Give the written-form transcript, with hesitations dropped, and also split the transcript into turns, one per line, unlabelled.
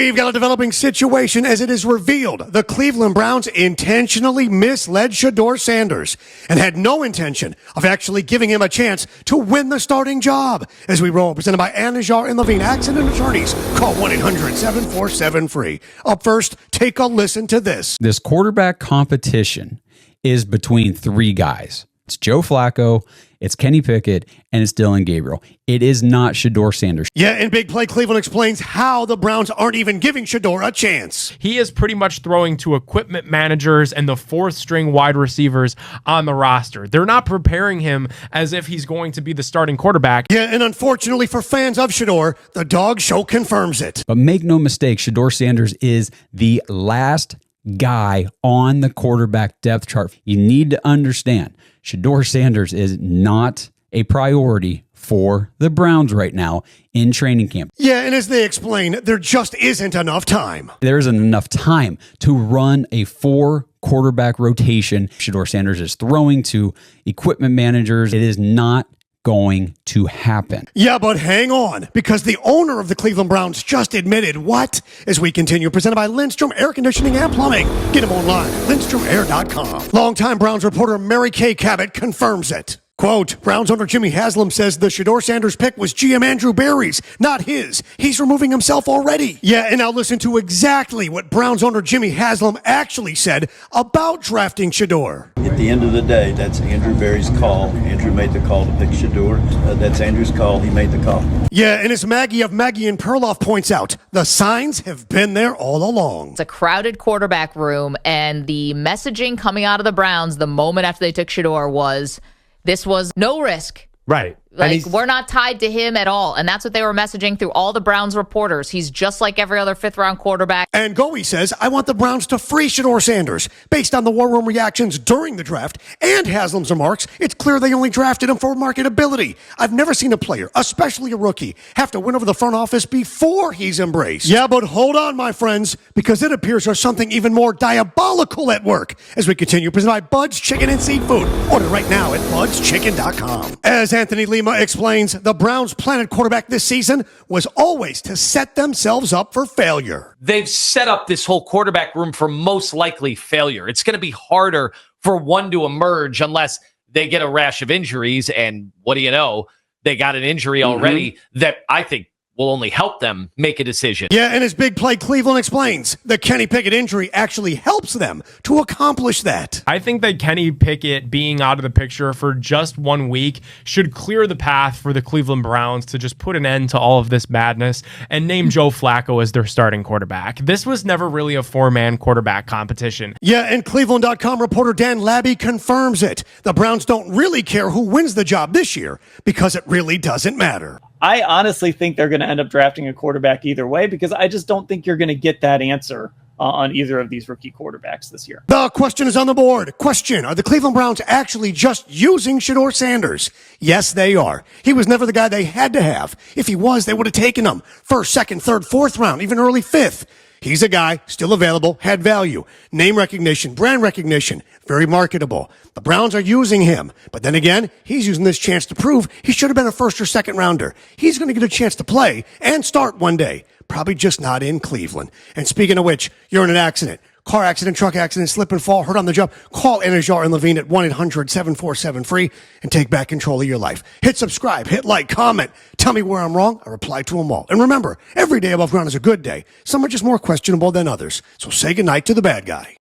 We've got a developing situation as it is revealed the Cleveland Browns intentionally misled Shedeur Sanders and had no intention of actually giving him a chance to win the starting job. As we roll, presented by Shedeur and Levine Accident Attorneys. Call 1-800-747-FREE. Up first, take a listen to this.
This quarterback competition is between three guys. It's Joe Flacco, it's Kenny Pickett, and it's Dylan Gabriel. It is not Shedeur Sanders.
Yeah, and Big Play Cleveland explains how the Browns aren't even giving Shedeur a chance.
He is pretty much throwing to equipment managers and the fourth string wide receivers on the roster. They're not preparing him as if he's going to be the starting quarterback.
Yeah, and unfortunately for fans of Shedeur, the dog show confirms it.
But make no mistake, Shedeur Sanders is the last guy on the quarterback depth chart. You need to understand, Shedeur Sanders is not a priority for the Browns right now in training camp.
Yeah, and as they explain, there just isn't enough time.
There isn't enough time to run a 4-quarterback rotation. Shedeur Sanders is throwing to equipment managers. It is not going to happen.
Yeah, but hang on, because the owner of the Cleveland Browns just admitted what? As we continue, presented by Lindstrom Air Conditioning and Plumbing. Get them online, lindstromair.com. Longtime Browns reporter Mary Kay Cabot confirms it. Quote, Browns owner Jimmy Haslam says the Shedeur Sanders pick was GM Andrew Berry's, not his. He's removing himself already. Yeah, and now listen to exactly what Browns owner Jimmy Haslam actually said about drafting Shedeur.
At the end of the day, that's Andrew Berry's call. Andrew made the call to pick Shedeur. That's Andrew's call. He made the call.
Yeah, and as Maggie of Maggie and Perloff points out, the signs have been there all along.
It's a crowded quarterback room, and the messaging coming out of the Browns the moment after they took Shedeur was, this was no risk.
Right.
Like, we're not tied to him at all. And that's what they were messaging through all the Browns reporters. He's just like every other fifth-round quarterback.
And Goey says, I want the Browns to free Shedeur Sanders. Based on the war room reactions during the draft and Haslam's remarks, it's clear they only drafted him for marketability. I've never seen a player, especially a rookie, have to win over the front office before he's embraced. Yeah, but hold on, my friends, because it appears there's something even more diabolical at work. As we continue, presented by Bud's Chicken and Seafood. Order right now at budschicken.com. As Anthony Lima explains, the Browns' planted quarterback this season was always to set themselves up for failure.
They've set up this whole quarterback room for most likely failure. It's going to be harder for one to emerge unless they get a rash of injuries. And what do you know? They got an injury already that I think will only help them make a decision.
Yeah, and as Big Play Cleveland explains, the Kenny Pickett injury actually helps them to accomplish that.
I think that Kenny Pickett being out of the picture for just 1 week should clear the path for the Cleveland Browns to just put an end to all of this madness and name Joe Flacco as their starting quarterback. This was never really a 4-man quarterback competition.
Yeah, and Cleveland.com reporter Dan Labby confirms it. The Browns don't really care who wins the job this year because it really doesn't matter.
I honestly think they're going to end up drafting a quarterback either way because I just don't think you're going to get that answer on either of these rookie quarterbacks this year.
The question is on the board. Question, are the Cleveland Browns actually just using Shedeur Sanders? Yes, they are. He was never the guy they had to have. If he was, they would have taken him. First, second, third, fourth round, even early fifth. He's a guy, still available, had value. Name recognition, brand recognition, very marketable. The Browns are using him. But then again, he's using this chance to prove he should have been a first or second rounder. He's going to get a chance to play and start one day. Probably just not in Cleveland. And speaking of which, you're in an accident. Car accident, truck accident, slip and fall, hurt on the job. Call Shedeur and Levine at 1-800-747-FREE and take back control of your life. Hit subscribe, hit like, comment. Tell me where I'm wrong. I reply to them all. And remember, every day above ground is a good day. Some are just more questionable than others. So say goodnight to the bad guy.